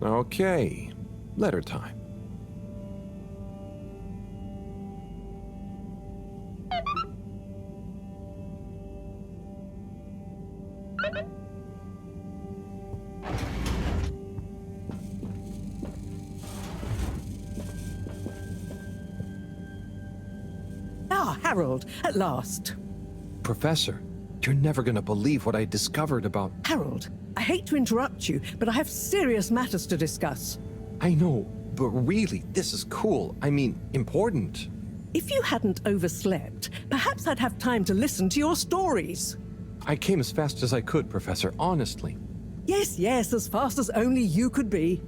Okay, letter time. Ah, Harold, at last. Professor, you're never gonna believe what I discovered about... Harold, I hate to interrupt you, but I have serious matters to discuss. I know, but really, this is cool. I mean, important. If you hadn't overslept, perhaps I'd have time to listen to your stories. I came as fast as I could, Professor, honestly. Yes, yes, as fast as only you could be.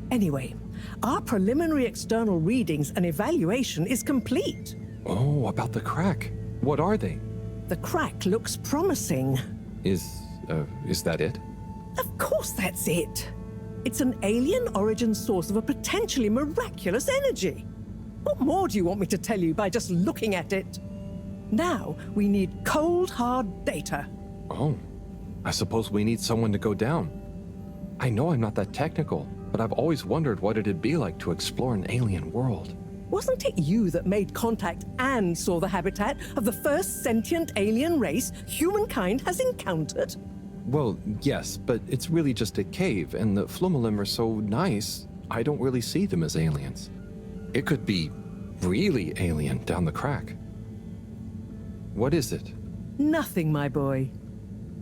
Anyway, our preliminary external readings and evaluation is complete. Oh, about the crack. What are they? The crack looks promising. Is that it? Of course that's it. It's an alien origin source of a potentially miraculous energy. What more do you want me to tell you by just looking at it? Now, we need cold, hard data. Oh, I suppose we need someone to go down. I know I'm not that technical, but I've always wondered what it'd be like to explore an alien world. Wasn't it you that made contact and saw the habitat of the first sentient alien race humankind has encountered? Well, yes, but it's really just a cave, and the Flumelum are so nice, I don't really see them as aliens. It could be really alien down the crack. What is it? Nothing, my boy.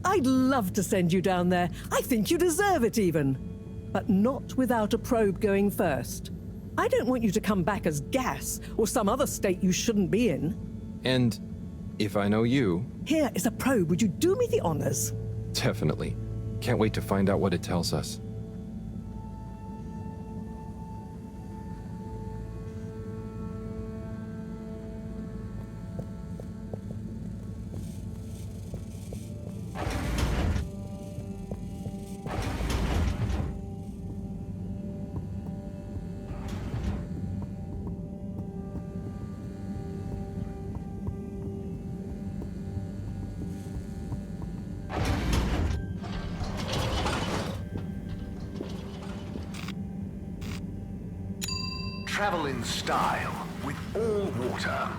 I'd love to send you down there. I think you deserve it even. But not without a probe going first. I don't want you to come back as gas or some other state you shouldn't be in. And if I know you... Here is a probe. Would you do me the honors? Definitely. Can't wait to find out what it tells us. Travel in style with all water.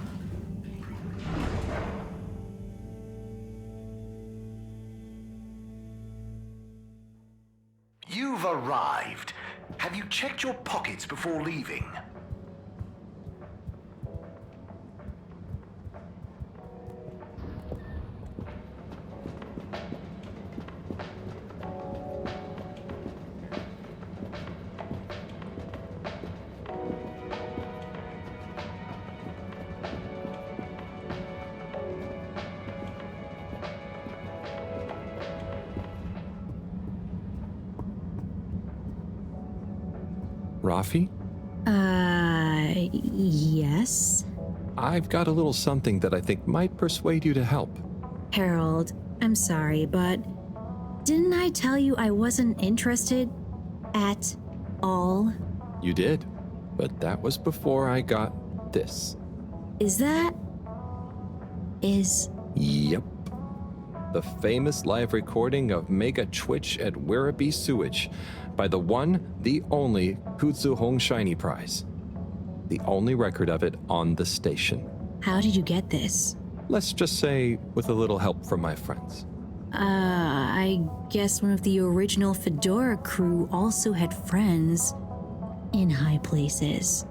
You've arrived. Have you checked your pockets before leaving? Rafi? Yes? I've got a little something that I think might persuade you to help. Harold, I'm sorry, but didn't I tell you I wasn't interested at all? You did, but that was before I got this. Yep. The famous live recording of Mega Twitch at Werribee Sewage by the one, the only Kutsu Hong Shiny Prize. The only record of it on the station. How did you get this? Let's just say with a little help from my friends. I guess one of the original Fedora crew also had friends in high places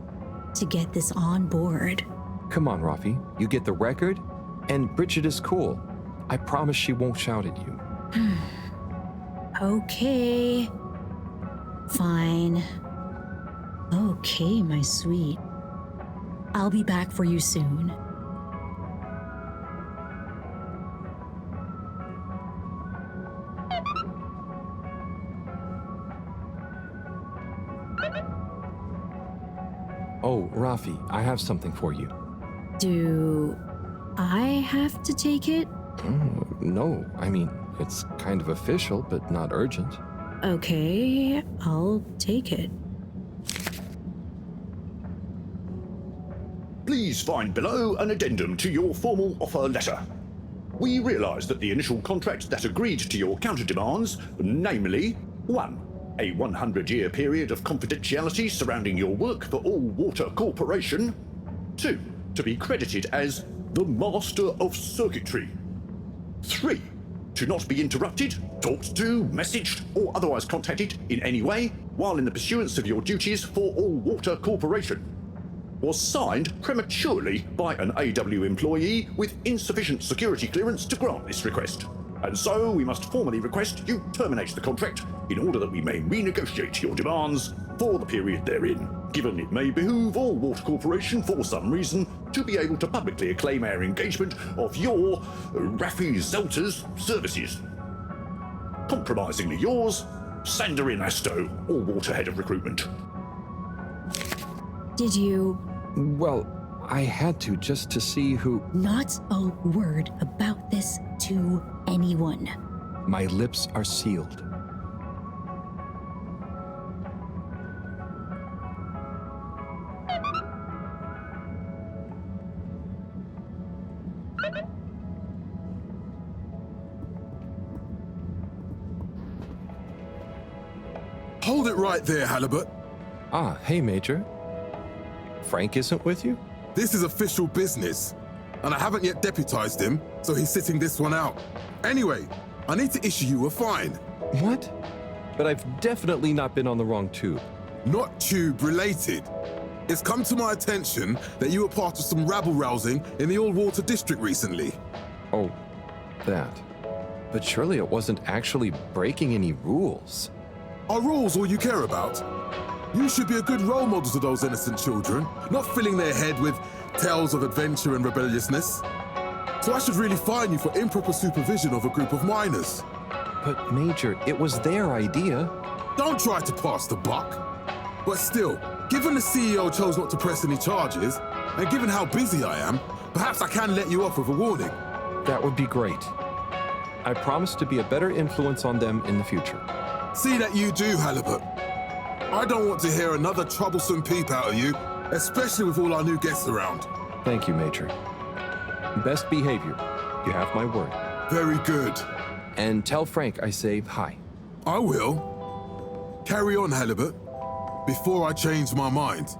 to get this on board. Come on, Rafi, you get the record, and Bridget is cool. I promise she won't shout at you. Okay. Fine. Okay, my sweet. I'll be back for you soon. Oh, Rafi, I have something for you. Do I have to take it? Oh, no, I mean, it's kind of official, but not urgent. Okay, I'll take it. Please find below an addendum to your formal offer letter. We realise that the initial contract that agreed to your counter demands, namely 1. a 100-year period of confidentiality surrounding your work for All Water Corporation. 2. To be credited as the Master of Circuitry. 3. To not be interrupted, talked to, messaged, or otherwise contacted in any way while in the pursuance of your duties for All Water Corporation. Was signed prematurely by an AW employee with insufficient security clearance to grant this request. And so we must formally request you terminate the contract in order that we may renegotiate your demands for the period therein, given it may behoove All Water Corporation for some reason to be able to publicly acclaim our engagement of your Raffi Zelter's services. Compromisingly yours, Sandorin Asto, All Water Head of Recruitment. Did you... Well, I had to just to see who... Not a word about this to anyone. My lips are sealed. Hold it right there, Halibut. Ah, hey, Major. Frank isn't with you? This is official business, and I haven't yet deputized him, so he's sitting this one out. Anyway, I need to issue you a fine. What? But I've definitely not been on the wrong tube. Not tube related. It's come to my attention that you were part of some rabble-rousing in the All Water District recently. Oh, that. But surely it wasn't actually breaking any rules. Are rules all you care about? You should be a good role model to those innocent children, not filling their head with tales of adventure and rebelliousness. So I should really fine you for improper supervision of a group of minors. But Major, it was their idea. Don't try to pass the buck. But still, given the CEO chose not to press any charges, and given how busy I am, perhaps I can let you off with a warning. That would be great. I promise to be a better influence on them in the future. See that you do, Halibut. I don't want to hear another troublesome peep out of you, especially with all our new guests around. Thank you, Major. Best behavior. You have my word. Very good. And tell Frank I say hi. I will. Carry on, Halibut, before I change my mind.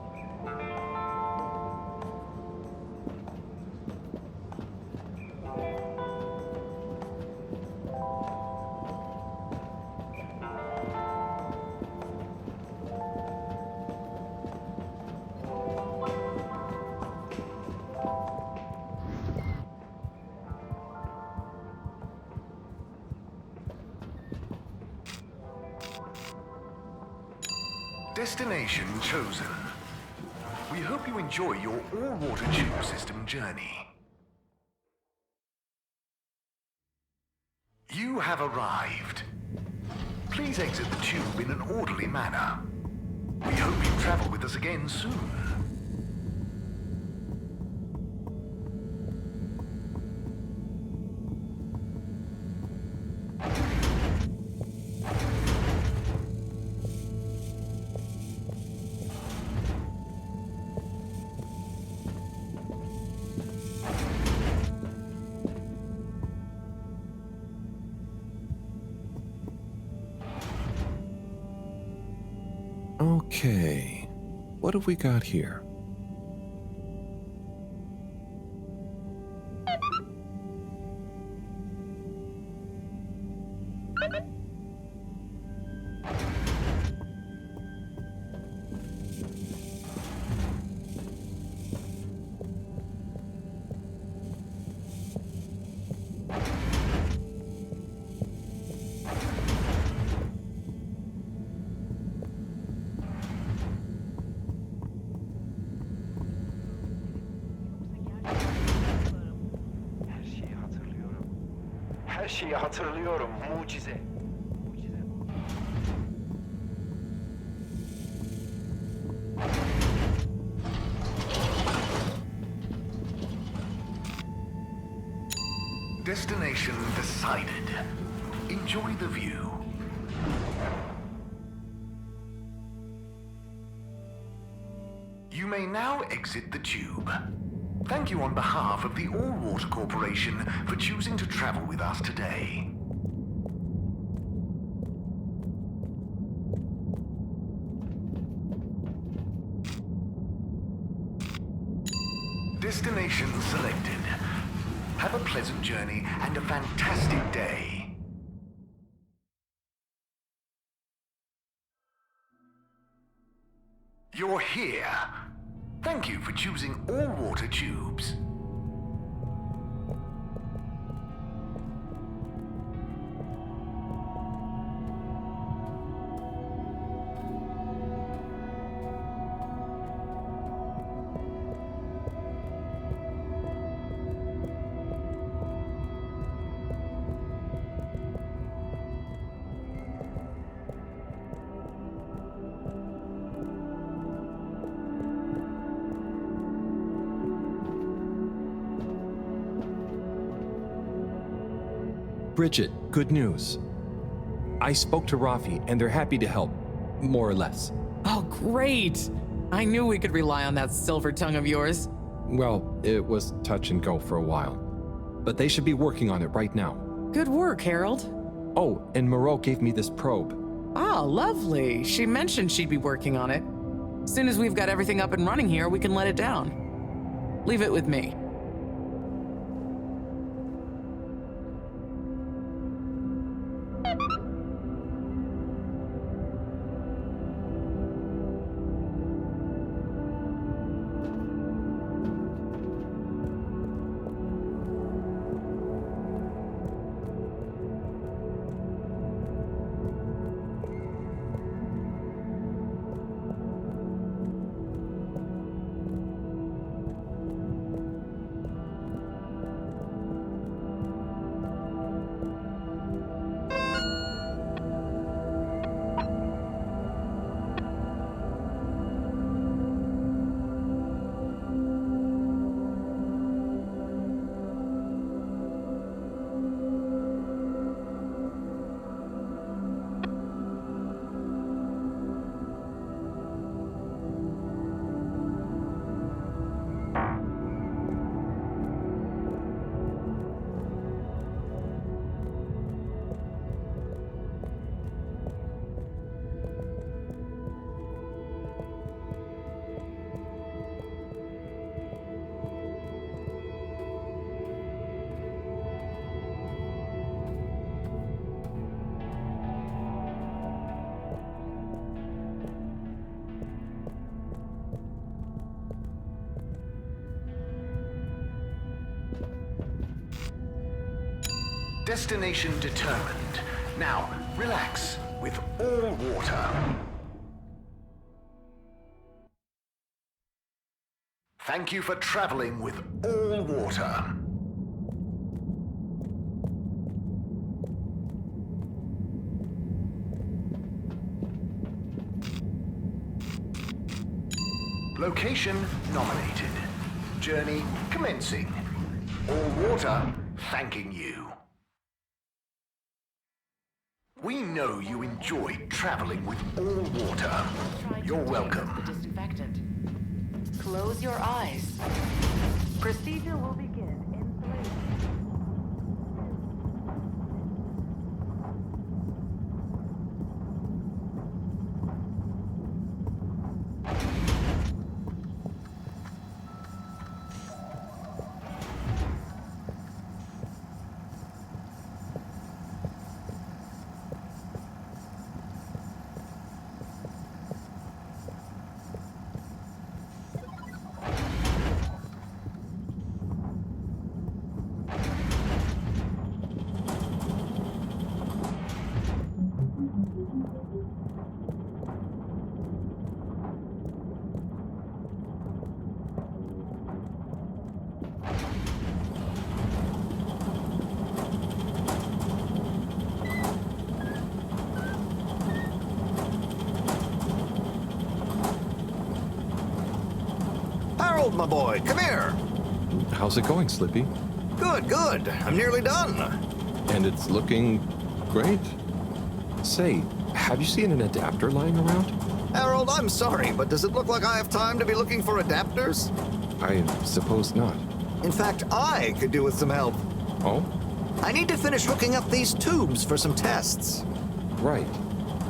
Destination chosen. We hope you enjoy your all-water tube system journey. You have arrived. Please exit the tube in an orderly manner. We hope you travel with us again soon. Okay, what have we got here? Her şeyi hatırlıyorum, mucize. Destination decided. Enjoy the view. You may now exit the tube. Thank you on behalf of the All Water Corporation for choosing to travel with us today. Destination selected. Have a pleasant journey and a fantastic day. You're here. Thank you for choosing all water tubes. Bridget, good news. I spoke to Rafi, and they're happy to help, more or less. Oh, great! I knew we could rely on that silver tongue of yours. Well, it was touch and go for a while. But they should be working on it right now. Good work, Harold. Oh, and Moreau gave me this probe. Ah, lovely. She mentioned she'd be working on it. As soon as we've got everything up and running here, we can let it down. Leave it with me. Destination determined. Now, relax with all water. Thank you for traveling with all water. Location nominated. Journey commencing. All water thanking you. We know you enjoyed traveling with all water. You're welcome. The disinfectant. Close your eyes. Procedure will begin in 3. Harold, my boy, come here. How's it going, Slippy? Good, good. I'm nearly done. And it's looking great. Say, have you seen an adapter lying around? Harold, I'm sorry, but does it look like I have time to be looking for adapters? I suppose not. In fact, I could do with some help. Oh? I need to finish hooking up these tubes for some tests. Right.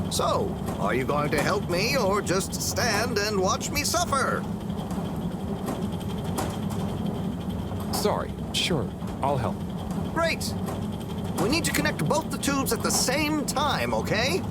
So, are you going to help me or just stand and watch me suffer? sorry. Sure, I'll help. Great! We need to connect both the tubes at the same time, okay?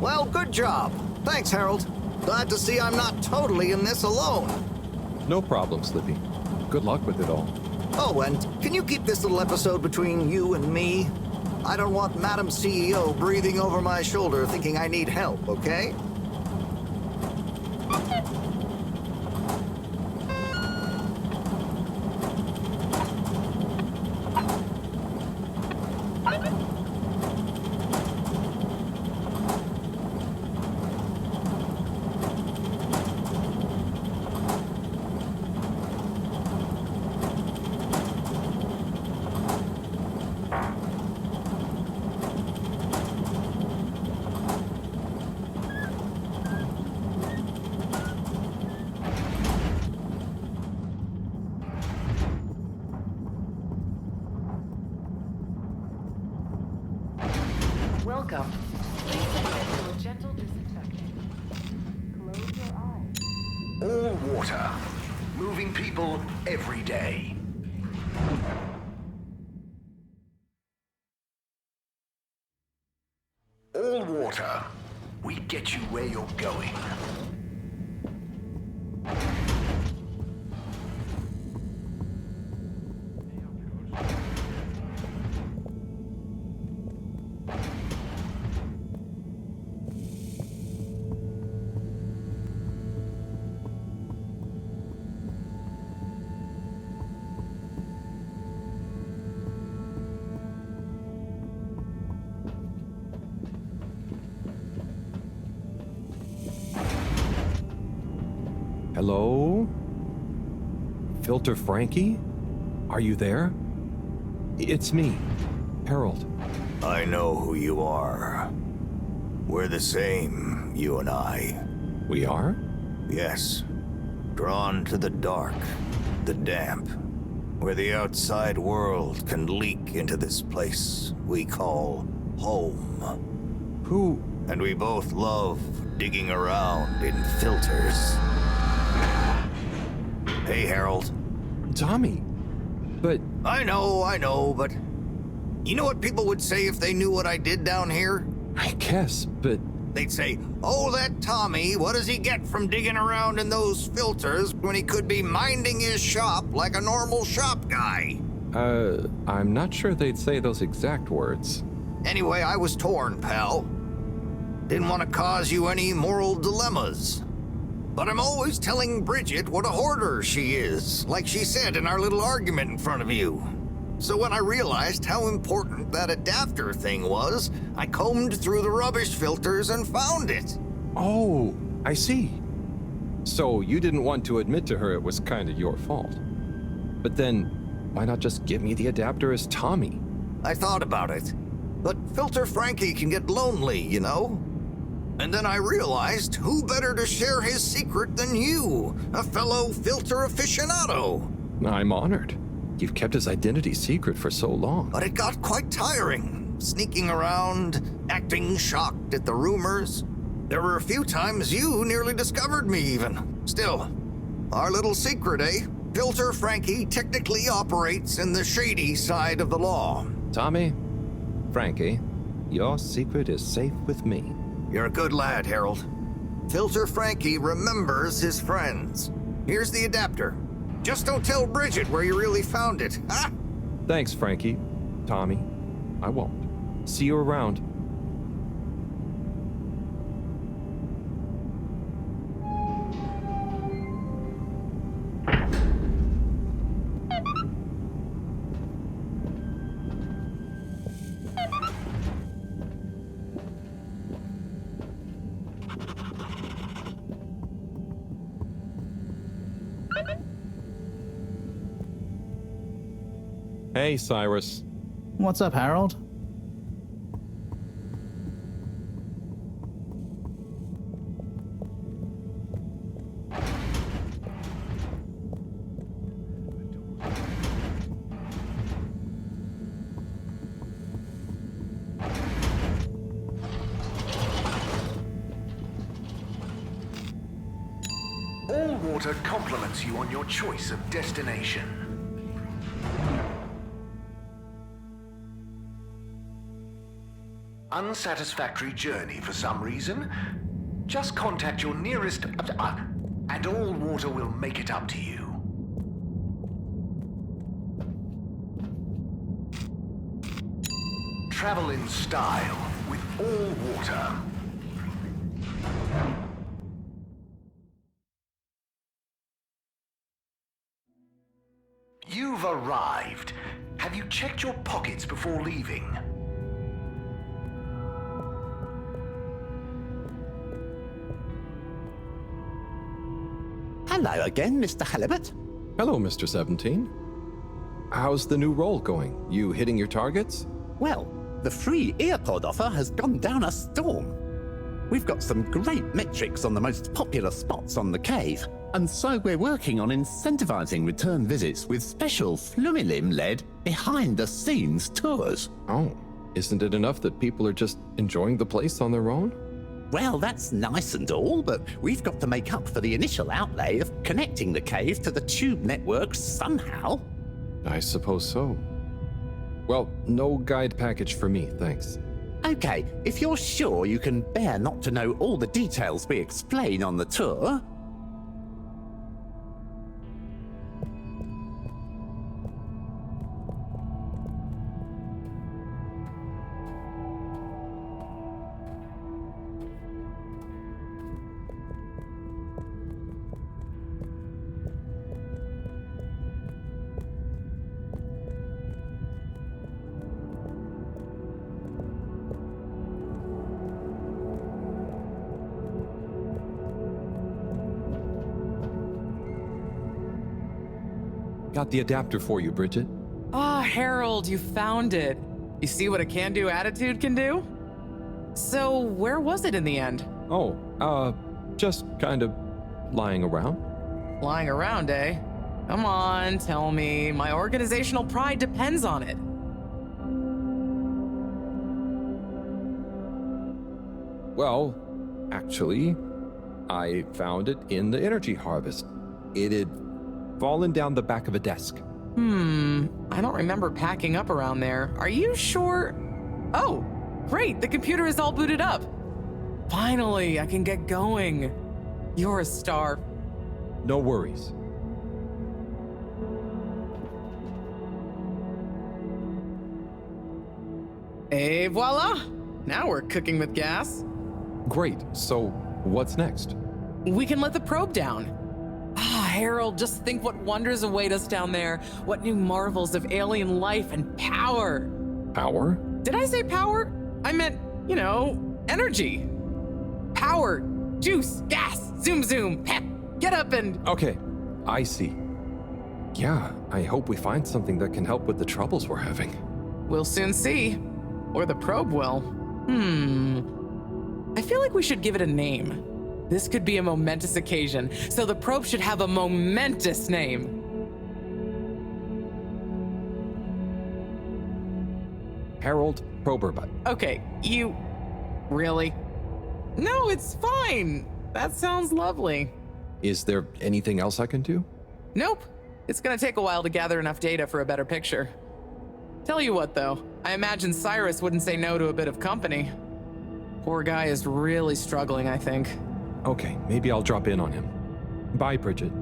Well, good job. Thanks, Harold. Glad to see I'm not totally in this alone. No problem, Slippy. Good luck with it all. Oh, and can you keep this little episode between you and me? I don't want Madam CEO breathing over my shoulder thinking I need help, okay? Welcome. Please do a gentle disinfecting. Close your eyes. All water. Moving people every day. All water. We get you where you're going. Hello? Filter Frankie? Are you there? It's me, Harold. I know who you are. We're the same, you and I. We are? Yes. Drawn to the dark, the damp, where the outside world can leak into this place we call home. Who? And we both love digging around in filters. Hey, Harold. Tommy. But I know, but you know what people would say if they knew what I did down here? I guess, but They'd say, oh, that Tommy, what does he get from digging around in those filters when he could be minding his shop like a normal shop guy? I'm not sure they'd say those exact words. Anyway, I was torn, pal. Didn't want to cause you any moral dilemmas. But I'm always telling Bridget what a hoarder she is, like she said in our little argument in front of you. So when I realized how important that adapter thing was, I combed through the rubbish filters and found it. Oh, I see. So you didn't want to admit to her it was kind of your fault. But then, why not just give me the adapter as Tommy? I thought about it. But Filter Frankie can get lonely, you know? And then I realized who better to share his secret than you, a fellow filter aficionado. I'm honored. You've kept his identity secret for so long. But it got quite tiring, sneaking around, acting shocked at the rumors. There were a few times you nearly discovered me even. Still, our little secret, eh? Filter Frankie technically operates in the shady side of the law. Tommy, Frankie, your secret is safe with me. You're a good lad, Harold. Filter Frankie remembers his friends. Here's the adapter. Just don't tell Bridget where you really found it, huh? Thanks, Frankie. Tommy, I won't. See you around. Hey, Cyrus. What's up, Harold? All water compliments you on your choice of destination. Unsatisfactory journey for some reason? Just contact your nearest... and all water will make it up to you. Travel in style with all water. You've arrived. Have you checked your pockets before leaving? Hello again, Mr. Halibut. Hello, Mr. 17. How's the new role going? You hitting your targets? Well, the free earpod offer has gone down a storm. We've got some great metrics on the most popular spots on the cave, and so we're working on incentivizing return visits with special Flumilim-led behind-the-scenes tours. Oh, isn't it enough that people are just enjoying the place on their own? Well, that's nice and all, but we've got to make up for the initial outlay of connecting the cave to the tube network somehow. I suppose so. Well, no guide package for me, thanks. Okay, if you're sure you can bear not to know all the details we explain on the tour. Got the adapter for you, Bridget. Ah, Harold, you found it. You see what a can-do attitude can do? So, where was it in the end? Oh, just kind of lying around. Lying around, eh? Come on, tell me. My organizational pride depends on it. Well, actually, I found it in the energy harvest. It had fallen down the back of a desk. I don't remember packing up around there. Are you sure? Oh, great, the computer is all booted up. Finally, I can get going. You're a star. No worries. Et voila! Now we're cooking with gas. Great, so what's next? We can let the probe down. Harold, just think what wonders await us down there. What new marvels of alien life and power. Power? Did I say power? I meant, energy. Power, juice, gas, zoom zoom, pep. Get up and... Okay, I see. Yeah, I hope we find something that can help with the troubles we're having. We'll soon see. Or the probe will. I feel like we should give it a name. This could be a momentous occasion, so the probe should have a momentous name. Harold Proberbutt. Okay, you... Really? No, it's fine. That sounds lovely. Is there anything else I can do? Nope. It's gonna take a while to gather enough data for a better picture. Tell you what, though. I imagine Cyrus wouldn't say no to a bit of company. Poor guy is really struggling, I think. Okay, maybe I'll drop in on him. Bye, Bridget.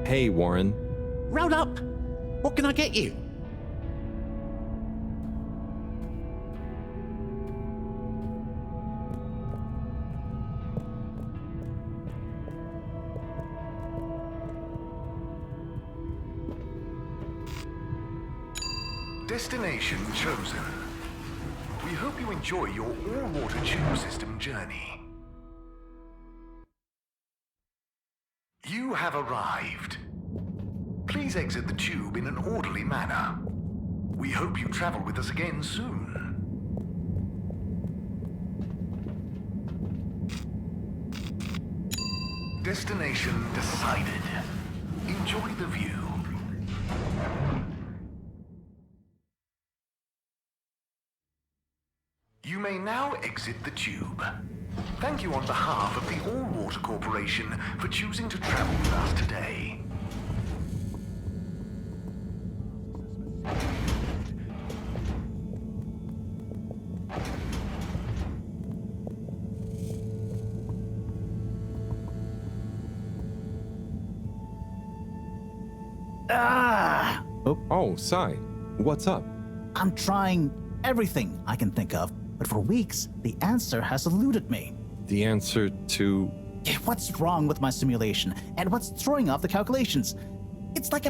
Hey, Warren. Round up! What can I get you? Destination chosen. We hope you enjoy your all-water tube system journey. You have arrived. Please exit the tube in an orderly manner. We hope you travel with us again soon. Destination decided. Enjoy the view. You may now exit the tube. Thank you on behalf of the All-Water Corporation for choosing to travel with us today. Oh, Sai. What's up? I'm trying everything I can think of, but for weeks, the answer has eluded me. The answer to... What's wrong with my simulation, and what's throwing off the calculations? It's like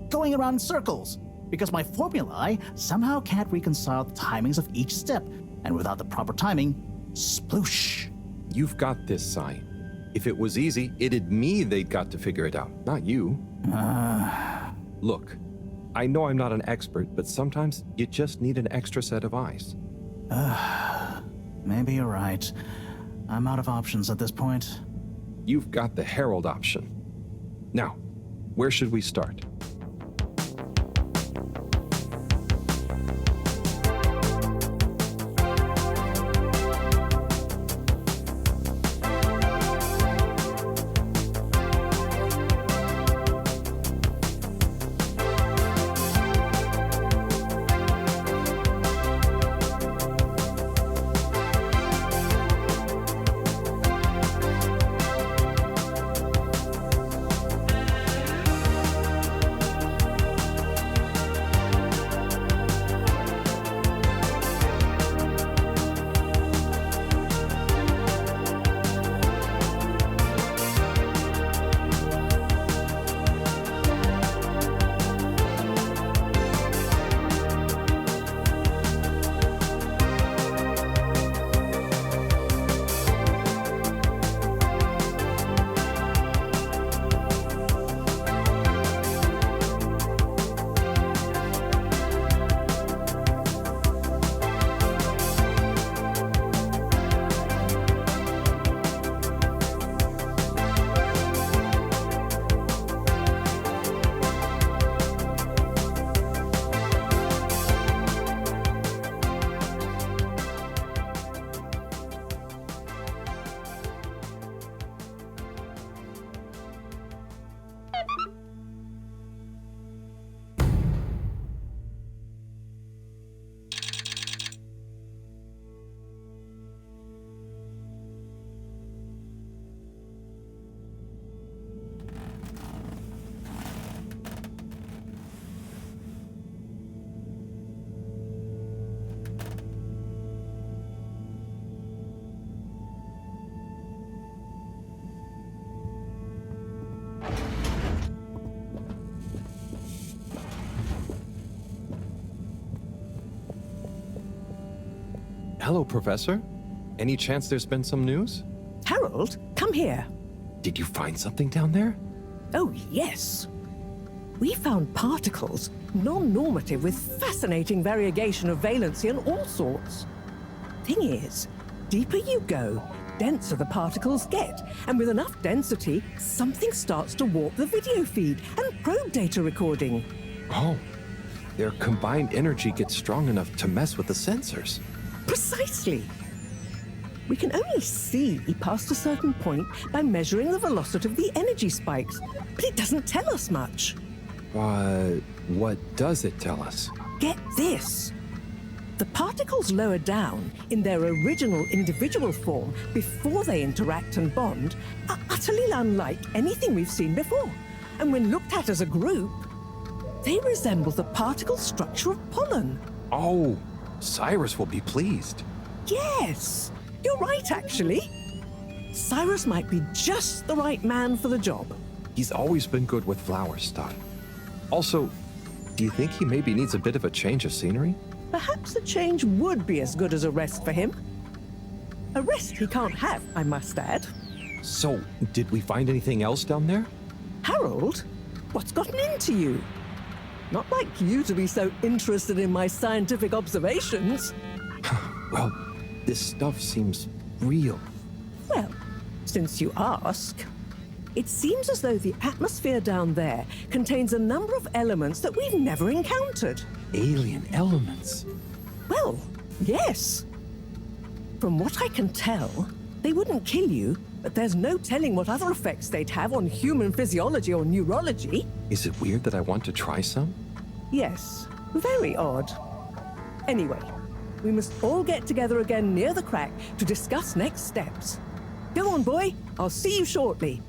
going around in circles, because my formulae somehow can't reconcile the timings of each step, and without the proper timing, sploosh. You've got this, Sai. If it was easy, it'd me they'd got to figure it out, not you. Look, I know I'm not an expert, but sometimes you just need an extra set of eyes. Maybe you're right. I'm out of options at this point. You've got the Herald option. Now, where should we start? Hello, Professor. Any chance there's been some news? Harold, come here. Did you find something down there? Oh, yes. We found particles, non-normative, with fascinating variegation of valency and all sorts. Thing is, deeper you go, denser the particles get, and with enough density, something starts to warp the video feed and probe data recording. Oh, their combined energy gets strong enough to mess with the sensors. Precisely. We can only see past a certain point by measuring the velocity of the energy spikes, but it doesn't tell us much. What does it tell us? Get this. The particles lower down in their original individual form before they interact and bond are utterly unlike anything we've seen before. And when looked at as a group, they resemble the particle structure of pollen. Oh, Cyrus will be pleased. Yes, you're right, actually. Cyrus might be just the right man for the job. He's always been good with flower stuff. Also, do you think he maybe needs a bit of a change of scenery? Perhaps a change would be as good as a rest for him. A rest he can't have, I must add. So, did we find anything else down there? Harold, what's gotten into you? Not like you to be so interested in my scientific observations. Well, this stuff seems real. Well, since you ask, it seems as though the atmosphere down there contains a number of elements that we've never encountered. Alien elements? Well, yes. From what I can tell, they wouldn't kill you, but there's no telling what other effects they'd have on human physiology or neurology. Is it weird that I want to try some? Yes, very odd. Anyway, we must all get together again near the crack to discuss next steps. Go on, boy. I'll see you shortly.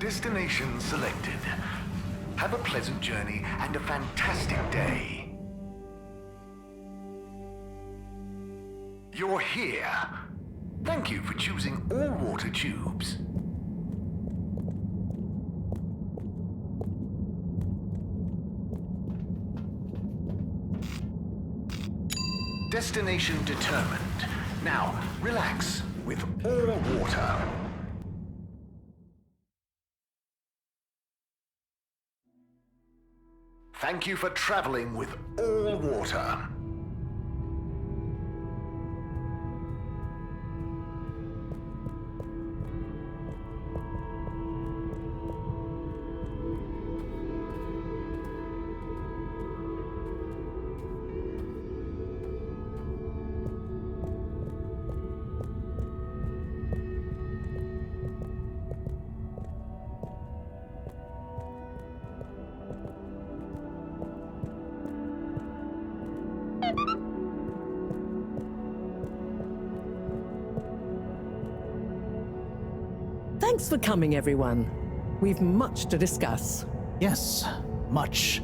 Destination selected. Have a pleasant journey and a fantastic day. You're here. Thank you for choosing all water tubes. Destination determined. Now, relax with all water. Thank you for traveling with all water. Thanks for coming, everyone. We've much to discuss. Yes, much.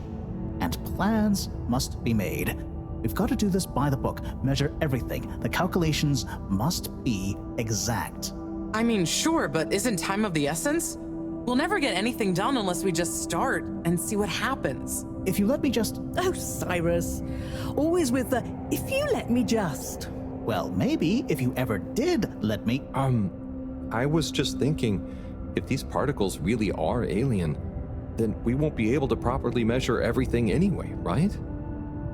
And plans must be made. We've got to do this by the book, measure everything. The calculations must be exact. I mean, sure, but isn't time of the essence? We'll never get anything done unless we just start and see what happens. If you let me just... Oh, Cyrus. Always with the, if you let me just. Well, maybe if you ever did let me... I was just thinking, if these particles really are alien, then we won't be able to properly measure everything anyway, right?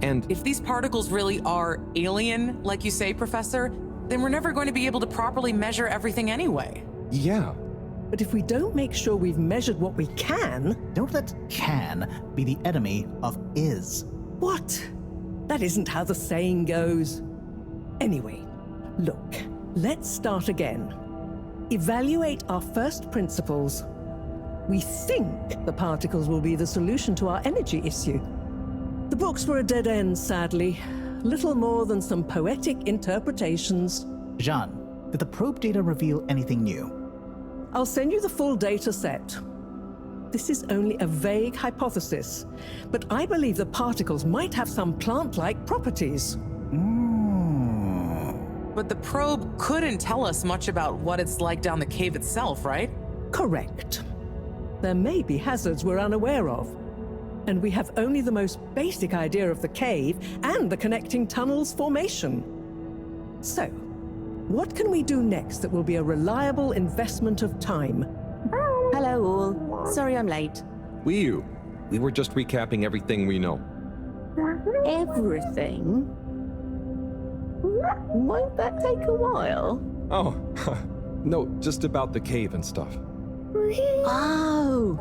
And if these particles really are alien, like you say, Professor, then we're never going to be able to properly measure everything anyway. yeah, But if we don't make sure we've measured what we can... Don't let can be the enemy of is. What? That isn't how the saying goes. Anyway, look, let's start again. Evaluate our first principles. We think the particles will be the solution to our energy issue. The books were a dead end, sadly. Little more than some poetic interpretations. Jean, did the probe data reveal anything new? I'll send you the full data set. This is only a vague hypothesis, but I believe the particles might have some plant-like properties. But the probe couldn't tell us much about what it's like down the cave itself, right? Correct. There may be hazards we're unaware of, and we have only the most basic idea of the cave and the connecting tunnels formation. So, what can we do next that will be a reliable investment of time? Hello all. Sorry I'm late. we were just recapping everything we know. Everything? Won't that take a while? Oh, no, just about the cave and stuff. Oh.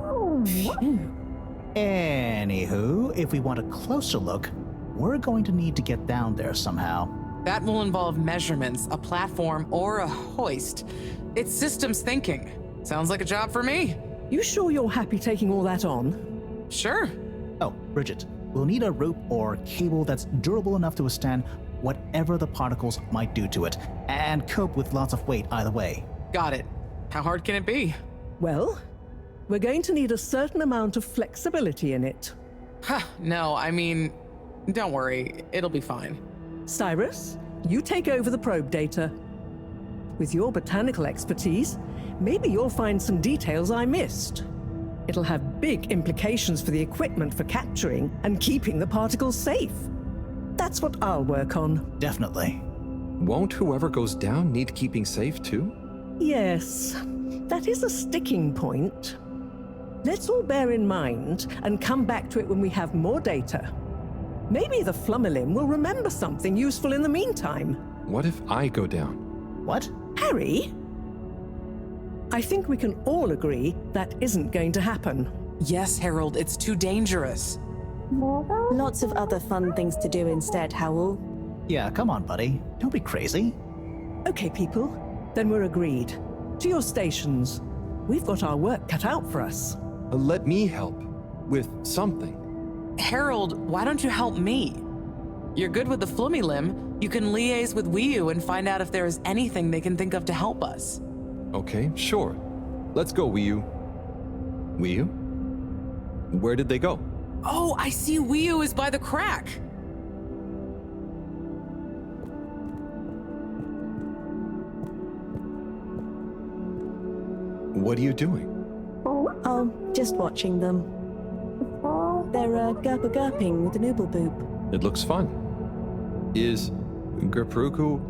Anywho, if we want a closer look, we're going to need to get down there somehow. That will involve measurements, a platform, or a hoist. It's systems thinking. Sounds like a job for me. You sure you're happy taking all that on? Sure. Oh, Bridget, we'll need a rope or cable that's durable enough to withstand whatever the particles might do to it, and cope with lots of weight either way. Got it. How hard can it be? Well, we're going to need a certain amount of flexibility in it. No, I mean, don't worry. It'll be fine. Cyrus, you take over the probe data. With your botanical expertise, maybe you'll find some details I missed. It'll have big implications for the equipment for capturing and keeping the particles safe. That's what I'll work on. Definitely. Won't whoever goes down need keeping safe too? Yes, that is a sticking point. Let's all bear in mind and come back to it when we have more data. Maybe the Flummerlim will remember something useful in the meantime. What if I go down? What? Harry? I think we can all agree that isn't going to happen. Yes, Harold, it's too dangerous. Lots of other fun things to do instead, Howell. Yeah, come on, buddy. Don't be crazy. Okay, people, then we're agreed. To your stations. We've got our work cut out for us. Let me help with something. Harold, why don't you help me? You're good with the Flummy Limb. You can liaise with Wiyu and find out if there is anything they can think of to help us. Okay, sure. Let's go, Wiyu. Wiyu? Where did they go? Oh, I see Wiyu is by the crack. What are you doing? Oh, just watching them. They're gurping with an ooble boop. It looks fun. Is Gerpruku...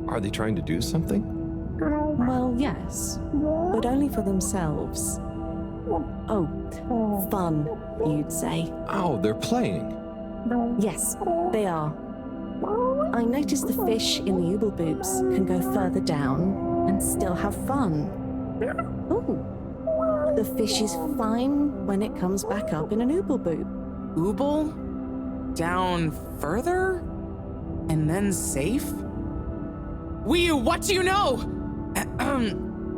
Are they trying to do something? Well, yes, but only for themselves. Oh, fun, you'd say. Oh, they're playing. Yes, they are. I noticed the fish in the ooble boops can go further down and still have fun. Ooh. The fish is fine when it comes back up in an ooble boop. Ooble? Down further? And then safe? Wiyu, what do you know?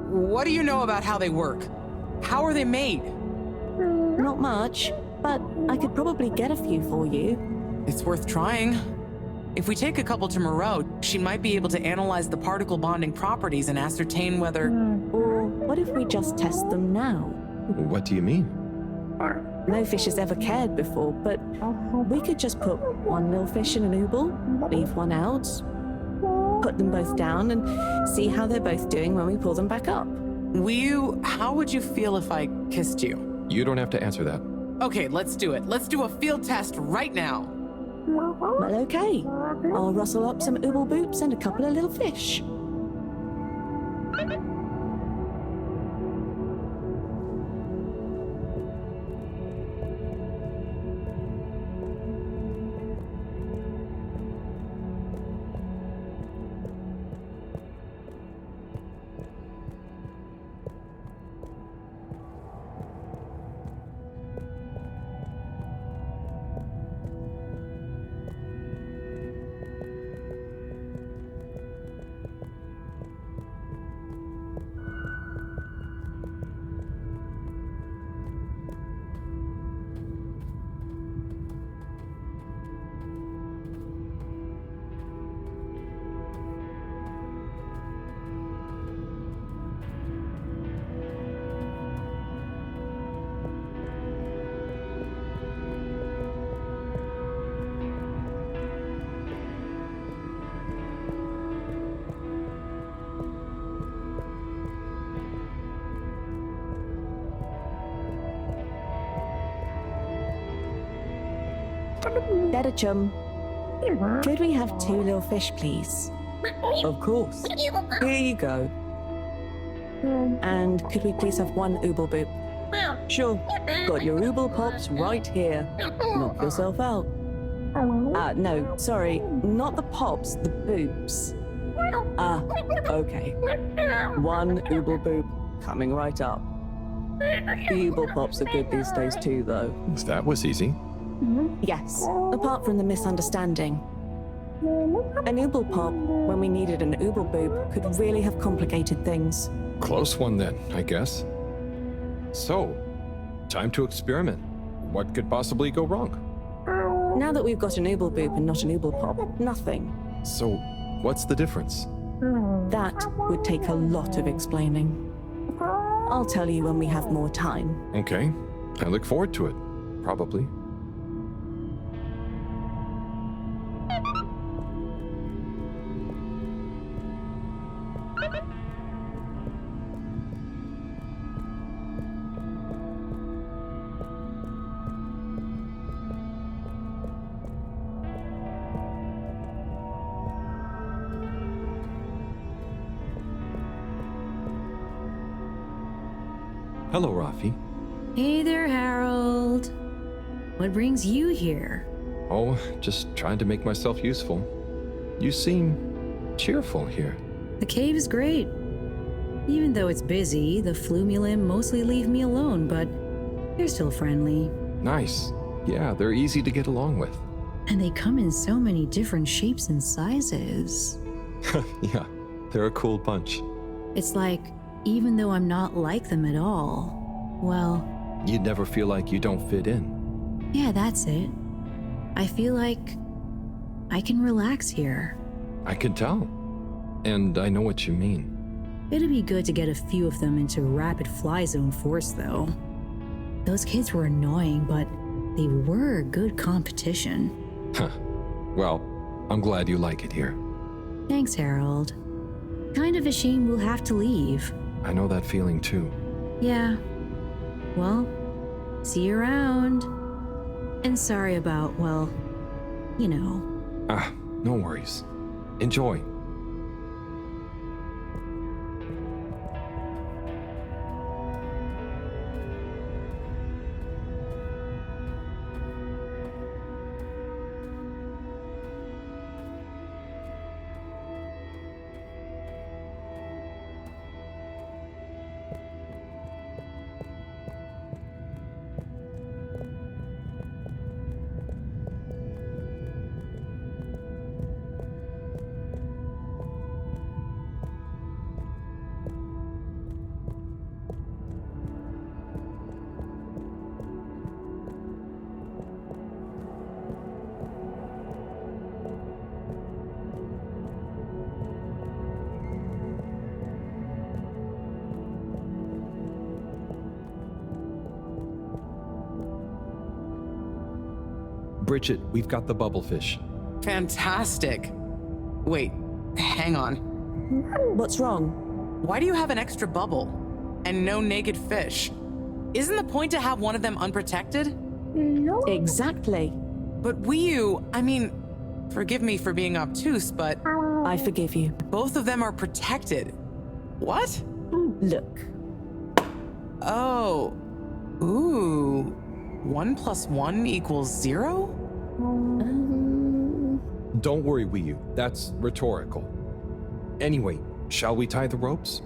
What do you know about how they work? How are they made? Not much, but I could probably get a few for you. It's worth trying. If we take a couple to Moreau, she might be able to analyze the particle bonding properties and ascertain whether... Or what if we just test them now? What do you mean? No fish has ever cared before, but we could just put one little fish in an ooble, leave one out, put them both down, and see how they're both doing when we pull them back up. Wiyu, how would you feel if I kissed you? You don't have to answer that. Okay, let's do it. Let's do a field test right now. Well, okay. I'll rustle up some ooble boops and a couple of little fish. Better chum. Could we have 2 little fish, please? Of course. Here you go. And could we please have 1 ooble boop? Sure. Got your ooble pops right here. Knock yourself out. No, sorry, not the pops, the boops. Okay. 1 ooble boop coming right up. The ooble pops are good these days too, though. That was easy. Yes, apart from the misunderstanding. An ooble pop, when we needed an ooble boop, could really have complicated things. Close one then, I guess. So, time to experiment. What could possibly go wrong? Now that we've got an ooble boop and not an ooble pop, nothing. So, what's the difference? That would take a lot of explaining. I'll tell you when we have more time. Okay, I look forward to it. Probably. Hello, Rafi. Hey there, Harold. What brings you here? Oh, just trying to make myself useful. You seem cheerful here. The cave is great. Even though it's busy, the Flumilim mostly leave me alone, but they're still friendly. Nice. Yeah, they're easy to get along with. And they come in so many different shapes and sizes. Yeah, they're a cool bunch. It's like, even though I'm not like them at all, well... You'd never feel like you don't fit in. Yeah, that's it. I feel like I can relax here. I can tell. And I know what you mean. It'd be good to get a few of them into rapid fly zone force, though. Those kids were annoying, but they were good competition. Huh. Well, I'm glad you like it here. Thanks, Harold. Kind of a shame we'll have to leave. I know that feeling too. Yeah. Well, see you around. And sorry about, well, you know. No worries. Enjoy. Bridget, we've got the bubblefish. Fantastic. Wait, hang on. What's wrong? Why do you have an extra bubble and no naked fish? Isn't the point to have one of them unprotected? Exactly. But I mean, forgive me for being obtuse, but I forgive you. both of them are protected. What? Look. Oh. Ooh. 1 + 1 = 0? Don't worry, Wii-U. That's rhetorical. Anyway, shall we tie the ropes?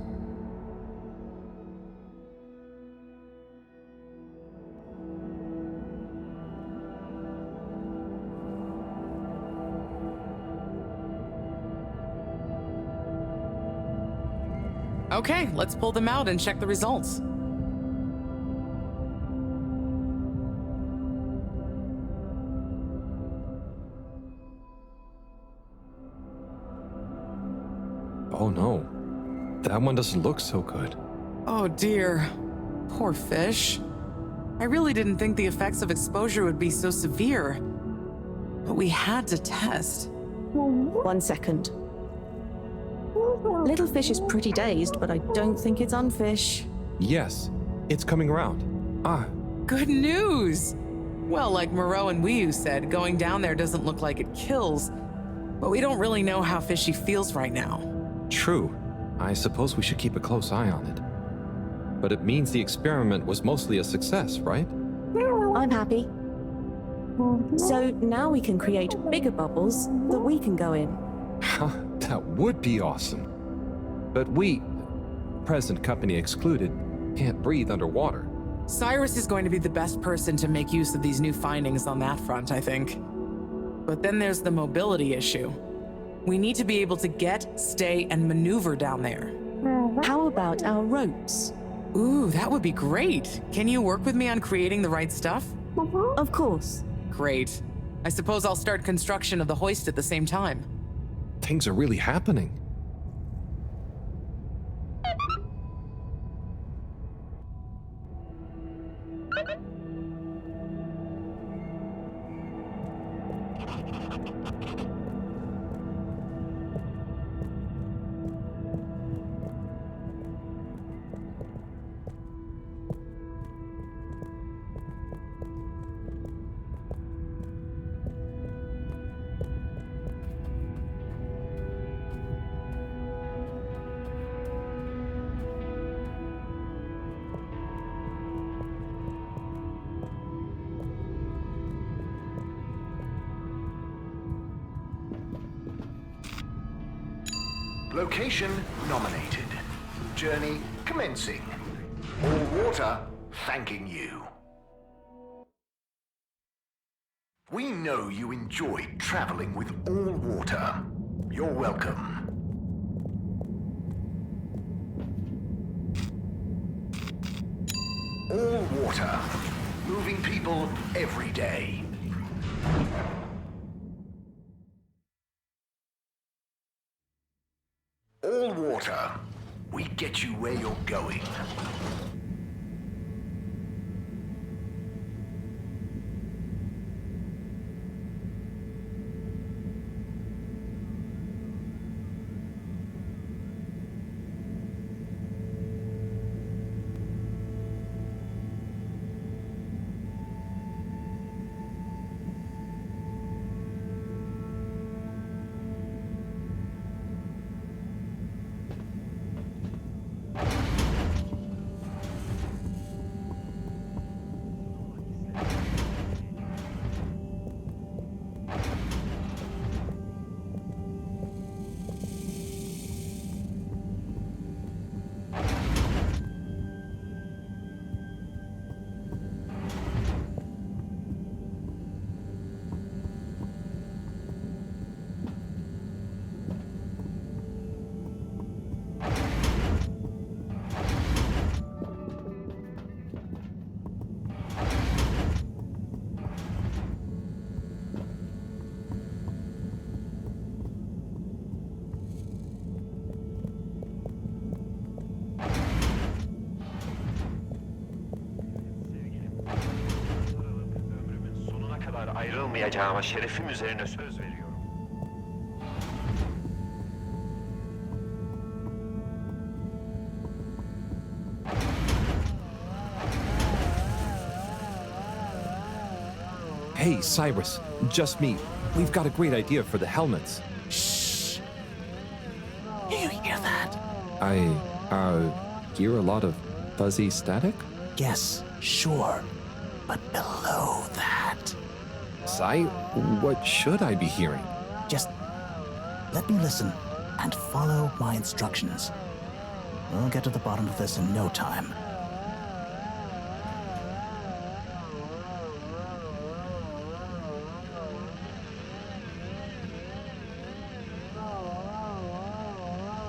Okay, let's pull them out and check the results. Oh no, that one doesn't look so good. Oh dear, poor fish. I really didn't think the effects of exposure would be so severe, but we had to test. 1 second. Little fish is pretty dazed, but I don't think it's unfish. Yes, it's coming around. Good news! Well, like Moreau and Wii-U said, going down there doesn't look like it kills, but we don't really know how fishy feels right now. True. I suppose we should keep a close eye on it. But it means the experiment was mostly a success, right? I'm happy. So now we can create bigger bubbles that we can go in. That would be awesome. But we, present company excluded, can't breathe underwater. Cyrus is going to be the best person to make use of these new findings on that front, I think. But then there's the mobility issue. We need to be able to get, stay, and maneuver down there. How about our ropes? Ooh, that would be great. Can you work with me on creating the right stuff? Of course. Great. I suppose I'll start construction of the hoist at the same time. Things are really happening. Location nominated. Journey commencing. All water thanking you. We know you enjoyed traveling with all water. You're welcome. All water. Moving people every day. All water. We get you where you're going. yapmayacağıma şerefim üzerine söz veriyorum. Hey, Cyrus, just me. We've got a great idea for the helmets. Shh. Do you hear that? I, hear a lot of fuzzy static? Yes, sure. But below that. Cy, what should I be hearing? Just let me listen and follow my instructions. We'll get to the bottom of this in no time.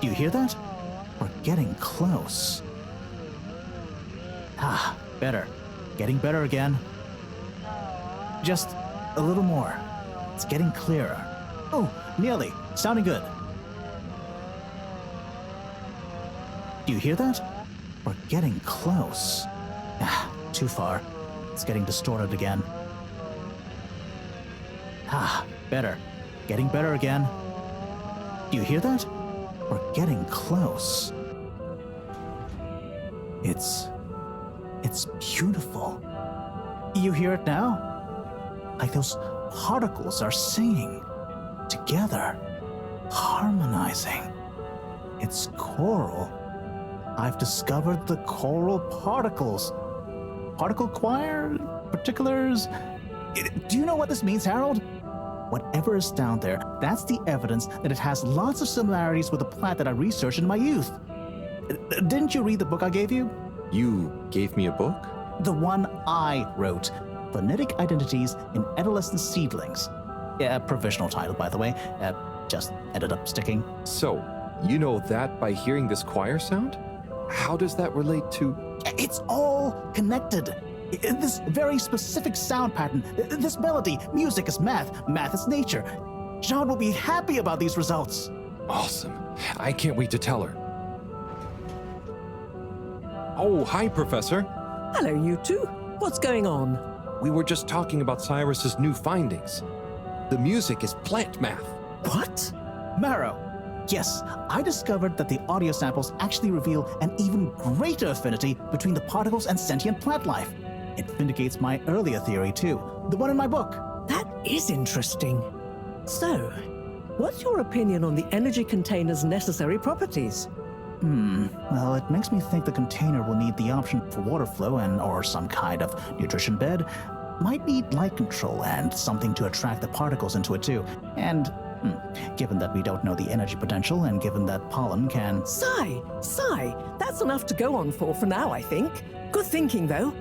Do you hear that? We're getting close. Ah, better. Getting better again. Just a little more. It's getting clearer. Oh, nearly. Sounding good. Do you hear that? We're getting close. Ah, too far. It's getting distorted again. Ah, better. Getting better again. Do you hear that? We're getting close. It's beautiful. You hear it now? Like those particles are singing together, harmonizing. It's choral. I've discovered the choral particles. Particle choir? Particulars? Do you know what this means, Harold? Whatever is down there, that's the evidence that it has lots of similarities with the plant that I researched in my youth. Didn't you read the book I gave you? You gave me a book? The one I wrote. Phonetic Identities in Adolescent Seedlings. Yeah, provisional title, by the way. Just ended up sticking. So, you know that by hearing this choir sound? How does that relate to... It's all connected. This very specific sound pattern, this melody, music is math, math is nature. John will be happy about these results. Awesome. I can't wait to tell her. Oh, hi, Professor. Hello, you two. What's going on? We were just talking about Cyrus's new findings. The music is plant math. What? Marrow. Yes, I discovered that the audio samples actually reveal an even greater affinity between the particles and sentient plant life. It vindicates my earlier theory, too. The one in my book. That is interesting. So, what's your opinion on the energy container's necessary properties? Well, it makes me think the container will need the option for water flow or some kind of nutrition bed. Might need light control and something to attract the particles into it too. And, given that we don't know the energy potential and given that pollen can... Sigh! That's enough to go on for now, I think. Good thinking, though.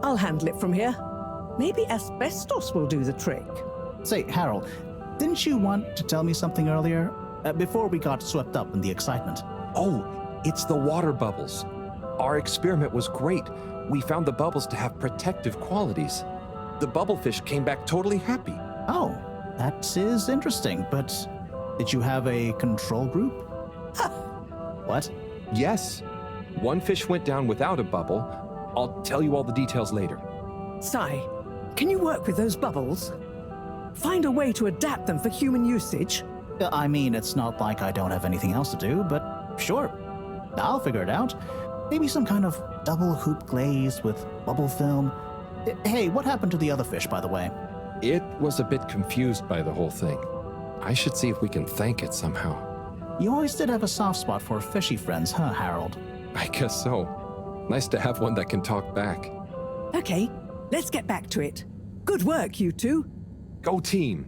I'll handle it from here. Maybe asbestos will do the trick. Say, Harold, didn't you want to tell me something earlier? Before we got swept up in the excitement. Oh, it's the water bubbles. Our experiment was great. We found the bubbles to have protective qualities. The bubblefish came back totally happy. Oh, that is interesting, but did you have a control group? What? Yes. One fish went down without a bubble. I'll tell you all the details later. Sai, can you work with those bubbles? Find a way to adapt them for human usage? I mean, it's not like I don't have anything else to do, but sure. I'll figure it out. Maybe some kind of double hoop glaze with bubble film. Hey, what happened to the other fish, by the way? It was a bit confused by the whole thing. I should see if we can thank it somehow. You always did have a soft spot for fishy friends, huh, Harold? I guess so. Nice to have one that can talk back. Okay, let's get back to it. Good work, you two. Go team!